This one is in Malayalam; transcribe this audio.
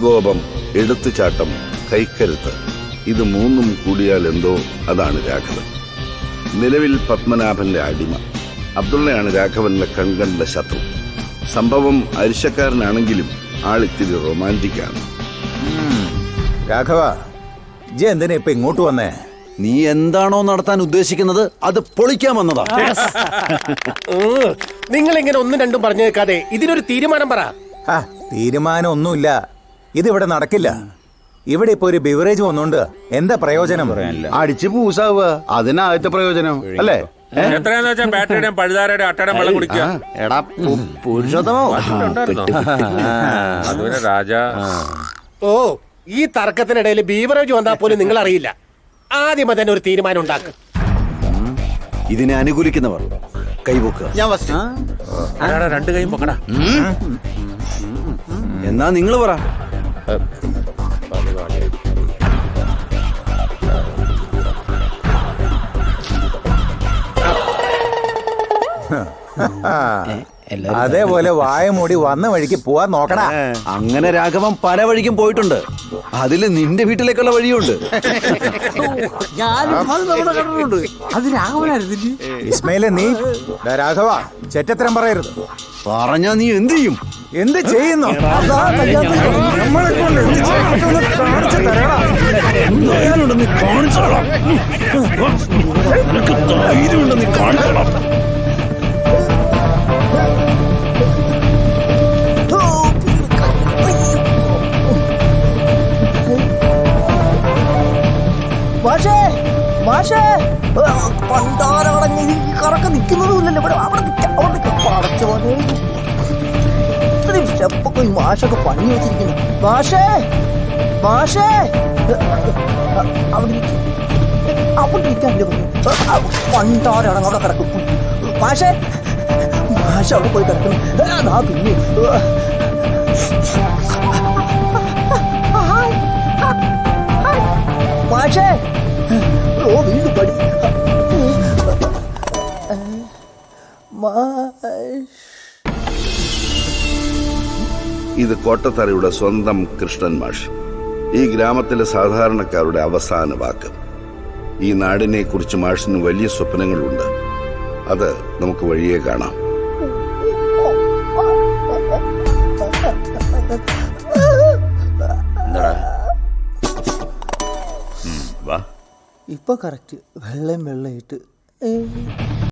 മുൻകോപം, എടുത്തുചാട്ടം, കൈക്കരുത്ത്, ഇത് മൂന്നും കൂടിയാൽ എന്തോ അതാണ് രാഘവൻ. നിലവിൽ പത്മനാഭന്റെ അടിമ. അബ്ദുള്ളയാണ് രാഘവന്റെ കൺകണ്ട ശത്രു. സംഭവം അരിശക്കാരനാണെങ്കിലും ആളിത്തിരി റൊമാൻറ്റിക്കാണ്. രാഘവ, ജെ എന്തിനാ ഇപ്പൊ ഇങ്ങോട്ട് വന്നേ? നീ എന്താണോ നടത്താൻ ഉദ്ദേശിക്കുന്നത് അത് പൊളിക്കാൻ വന്നതാ. നിങ്ങൾ ഇങ്ങനെ ഒന്നും രണ്ടും പറഞ്ഞു കേൾക്കാതെ ഇതിനൊരു തീരുമാനം പറ. തീരുമാനം ഒന്നുമില്ല, ഇതിവിടെ നടക്കില്ല. ഇവിടെ ഇപ്പൊ ഒരു ബിവറേജ് വന്നോണ്ട് എന്താ പ്രയോജനം? അടിച്ച് പൂസാവുക, അതിനാദ്യത്തെ പ്രയോജനം അല്ലേ? എത്രയാന്ന് വെച്ചാൽ ബാറ്ററിയുടെയും പഴുതാരയുടെയും അട്ടയുടെയും വെള്ളം കുടിക്കുക. എടാ പുരുഷോത്തമോ, അതുപോലെ രാജ. ഓ, ഈ തർക്കത്തിനിടയിൽ ബീവറേജ് വന്നാൽ പോലും നിങ്ങൾ അറിയില്ല. ആദ്യമേ തന്നെ ഒരു തീരുമാനം ഉണ്ടാക്കും. ഇതിനെ അനുകൂലിക്കുന്നവർ കൈപൊക്കുക. ഞാൻ ഫസ്റ്റ്. രണ്ട് കൈയും പൊക്കടാ. എന്നാ നിങ്ങൾ പറ. അതേപോലെ വായ മൂടി വന്ന വഴിക്ക് പോവാൻ നോക്കടാ. അങ്ങനെ രാഘവൻ പല വഴിക്കും പോയിട്ടുണ്ട്. അതില് നിന്റെ വീട്ടിലേക്കുള്ള വഴിയുണ്ട്. അത് രാഘവനായിരുന്നില്ലേ? ഇസ്മയിലെ നീ രാഘവ ചെറ്റത്തരം പറയരുത്. പറഞ്ഞാ നീ എന്ത് ചെയ്യും? എന്ത് ചെയ്യുന്നു? മാഷേ, മാഷേ, പണ്ടാരടങ്ങി കറക്ക നിൽക്കുന്നതുമില്ലല്ലോ ഇവിടെ. ഇത്രയും സ്റ്റെപ്പൊക്കെ മാഷൊക്കെ പണി വെച്ചിരിക്കുന്നു. മാഷേ, മാഷേ, അവിടെ ഇരിക്കാനില്ല. പണ്ടാരടങ്ങ അവിടെ കിടക്കും. മാഷേ, മാഷ അവിടെ പോയി കിടക്കുന്നു. പിന്നെ മാഷേ, ഓ വീണ്ടും പടി. ഇത് കോട്ടത്തറയുടെ സ്വന്തം കൃഷ്ണൻ മാഷ്. ഈ ഗ്രാമത്തിലെ സാധാരണക്കാരുടെ അവസാന വാക്ക്. ഈ നാടിനെ കുറിച്ച് മാഷിന് വലിയ സ്വപ്നങ്ങളുണ്ട്. അത് നമുക്ക് വഴിയെ കാണാം. ഇപ്പൊ കറക്റ്റ് വെള്ളം വെള്ളയിട്ട്